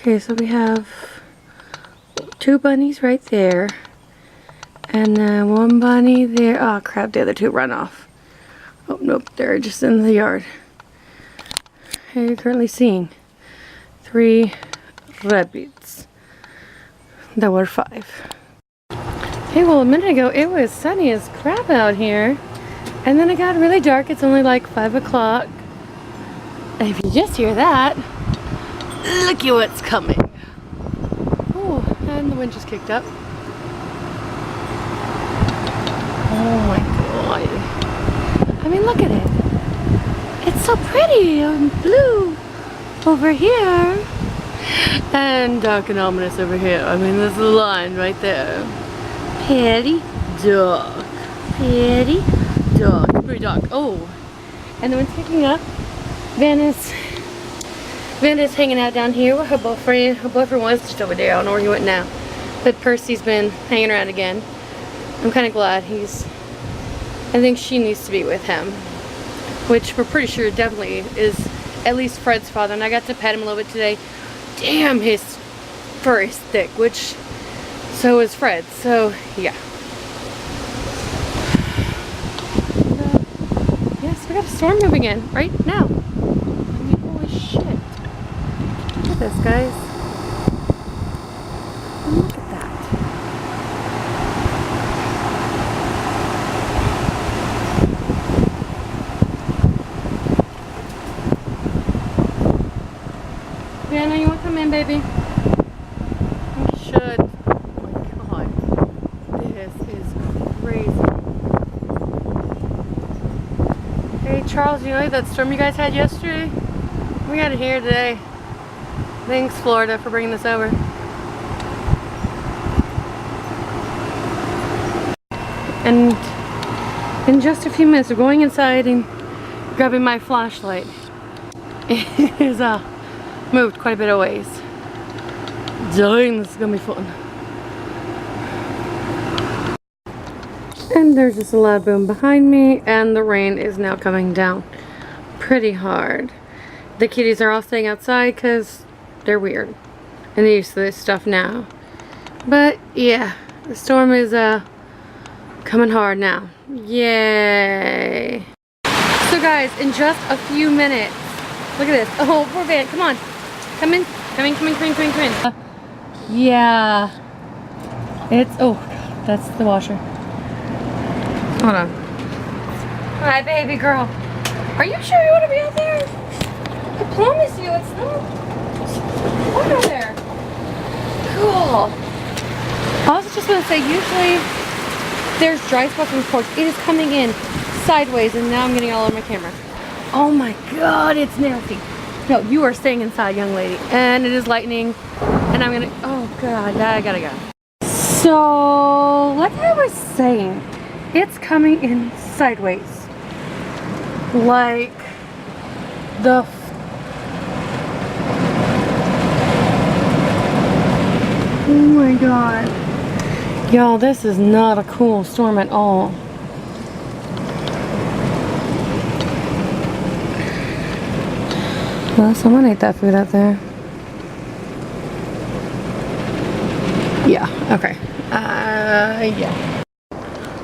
Okay, so we have 2 bunnies right there. And then 1 bunny there. Oh crap, the other 2 run off. Oh nope, they're just in the yard. Here you're currently seeing 3 rabbits. There were 5. Okay, well a minute ago it was sunny as crap out here. And then it got really dark. It's only like 5 o'clock. And if you just hear that, look at what's coming. Oh, and the wind just kicked up. Oh my god. I mean, look at it. It's so pretty and blue over here. And dark and ominous over here. I mean, there's a line right there. Pretty dark. Pretty dark. Pretty dark. Oh. And the wind's kicking up. Vanna's hanging out down here with her boyfriend. Her boyfriend was just over there. I don't know where he went now. But Percy's been hanging around again. I'm kind of glad I think she needs to be with him. Which we're pretty sure definitely is at least Fred's father. And I got to pet him a little bit today. Damn, his fur is thick. Which, so is Fred's. So, yeah. Yes, we got a storm moving in right now. I mean, holy shit. Look at this, guys. Look at that. Vanna, you want to come in, baby? You should. Oh my god. This is crazy. Hey, Charles, you know that storm you guys had yesterday? We got it here today. Thanks, Florida, for bringing this over. And in just a few minutes, we're going inside and grabbing my flashlight. It is moved quite a bit of ways. Dang, this is gonna be fun. And there's just a loud boom behind me, and the rain is now coming down pretty hard. The kitties are all staying outside because they're weird and they're used to this stuff now. But yeah, the storm is coming hard now. Yay! So guys, in just a few minutes, look at this. Oh, poor Van, come on. Come in. Come in, come in, come in, come in, come in. Yeah. It's, oh, that's the washer. Hold on. Hi, baby girl. Are you sure you want to be out there? I promise you, it's not. Look over there. Cool. I was just going to say, usually there's dry spots on the porch. It is coming in sideways, and now I'm getting all over my camera. Oh my god, it's nasty. No, you are staying inside, young lady. And it is lightning, and I'm gonna, oh god, I gotta go. So, like I was saying, it's coming in sideways. Like the oh my god. Y'all, this is not a cool storm at all. Well, someone ate that food out there. Yeah, okay. Yeah.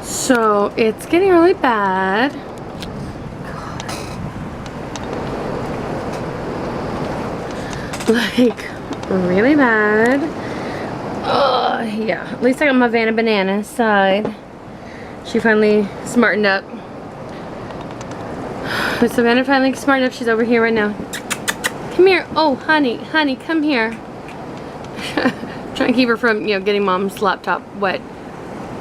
So, it's getting really bad. Like, really bad. Yeah. At least I got my Vanna Banana side. She finally smartened up. But Savannah finally smartened up. She's over here right now. Come here. Oh, honey, honey, come here. Trying to keep her from, you know, getting mom's laptop wet.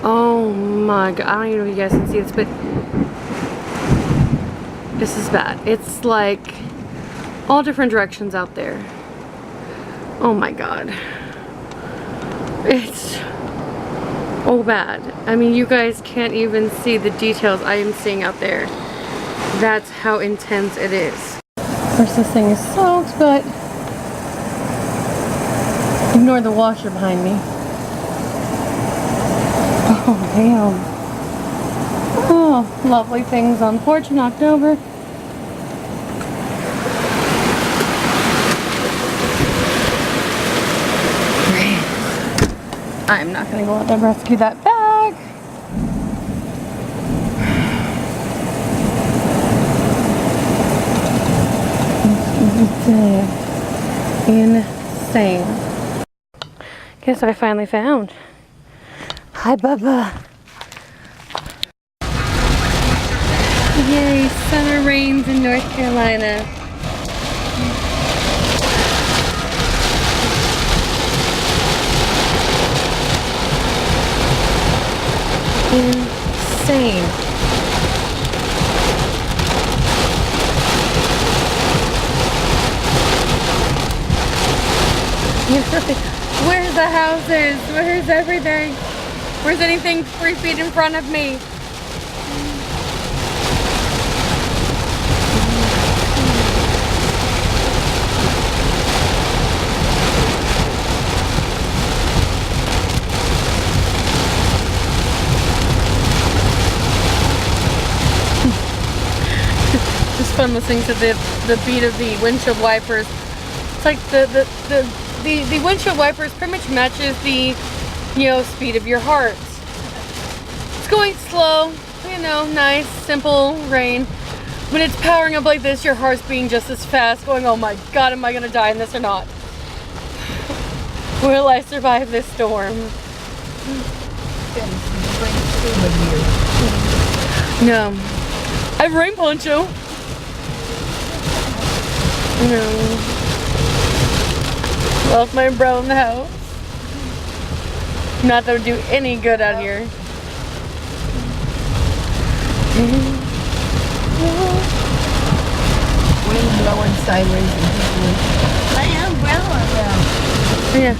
Oh my god. I don't even know if you guys can see this, but this is bad. It's like all different directions out there. Oh my god. It's oh bad. I mean, you guys can't even see the details I am seeing out there. That's how intense it is. Of course, this thing is soaked, but ignore the washer behind me. Oh, damn. Oh, lovely things on the porch in October. I'm not gonna go out there and rescue that bag. Insane. Guess what I finally found. Hi, Bubba. Yay, summer rains in North Carolina. Insane. Where's the houses? Where's everything? Where's anything 3 feet in front of me? Just fun listening to the beat of the windshield wipers. It's like the windshield wipers pretty much matches the, you know, speed of your heart. It's going slow, you know, nice, simple rain. When it's powering up like this, your heart's beating just as fast, going, oh my God, am I gonna die in this or not? Will I survive this storm? No. I have rain poncho. No. Left my umbrella in the house. Not that it would do any good out here. Wind blowing sideways and people. My umbrella. Yeah.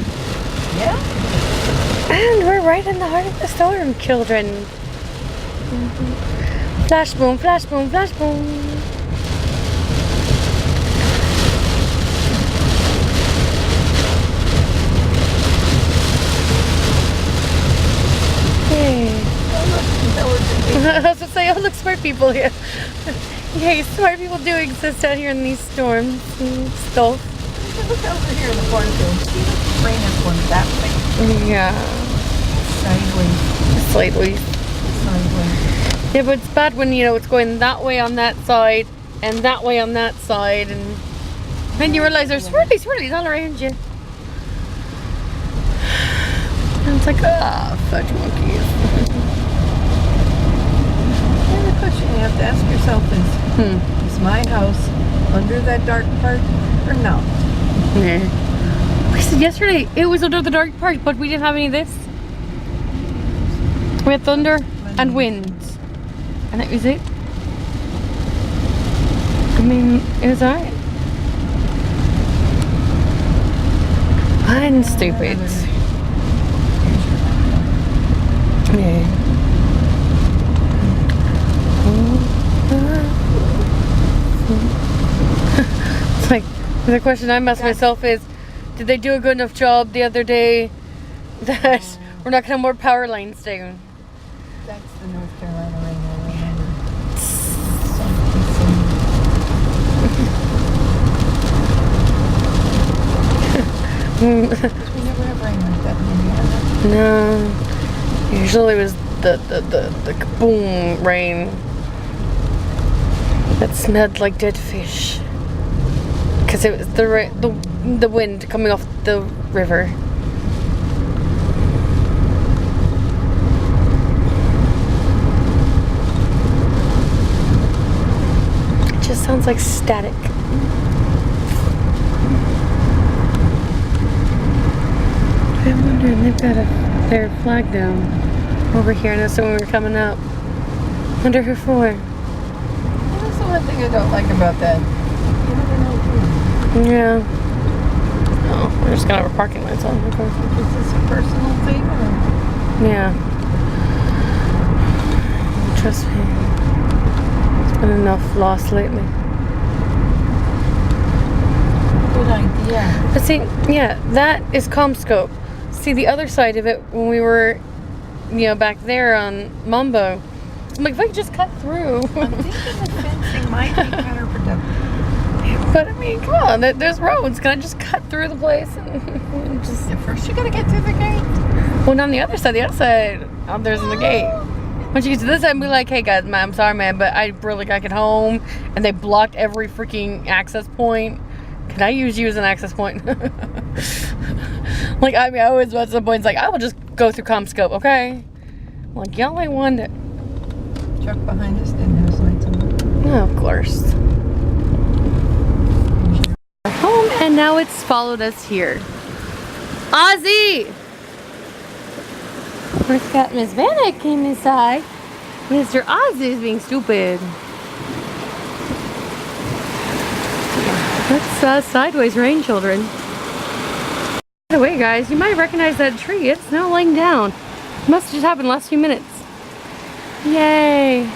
Yeah? And we're right in the heart of the storm, children. Flash boom, flash boom, flash boom. I was gonna say, oh look, smart people here. Yay, smart people do exist out here in these storms and stuff. Look over here in the cornfield. See the rain is going that way. Yeah. Sideways. Yeah, but it's bad when, you know, it's going that way on that side and that way on that side, and then you realize there's swirlies all around you. And it's like, ah, fudge monkeys. The question you have to ask yourself is my house under that dark part or not? Yeah. We said yesterday it was under the dark part, but we didn't have any of this. We had thunder and winds, and that was it. I mean, it was alright. I'm stupid. Yeah. It's like, the question I ask myself is, did they do a good enough job the other day that we're not going to have more power lines down? That's the North Carolina rain, I remember. We never have rain like that in Indiana. No. Usually it was the kaboom rain that smelled like dead fish. Because it was the wind coming off the river. It just sounds like static. I'm wondering, they've got their flag down over here, and that's when we were coming up. Wonder who for. That's the one thing I don't like about that. You never know who. Yeah. Oh, we're just gonna have our parking lights on, of course. Is this a personal thing or? Yeah. Trust me. It's been enough loss lately. Good idea. But see, yeah, that is Comscope. See, the other side of it, when we were, you know, back there on Mumbo, I'm like, if I could just cut through. I'm thinking the fencing might be counterproductive. But I mean, come on, there's roads. Can I just cut through the place and just? Yeah, first you gotta get through the gate. Well, on the other side, there's the gate. Once you get to this side and be like, hey guys, I'm sorry, man, but I really gotta get home, and they blocked every freaking access point. Can I use you as an access point? Like, I mean, I always at some points like, I will just go through CommScope, okay? Like, y'all ain't one that... Truck behind us didn't have lights on. Oh, of course. Home, and now it's followed us here. Ozzy! First got Miss Vanna came inside. Mr. Ozzy is being stupid. That's Sideways Rain Children. By the way, guys, you might recognize that tree. It's now laying down. Must have just happened the last few minutes. Yay!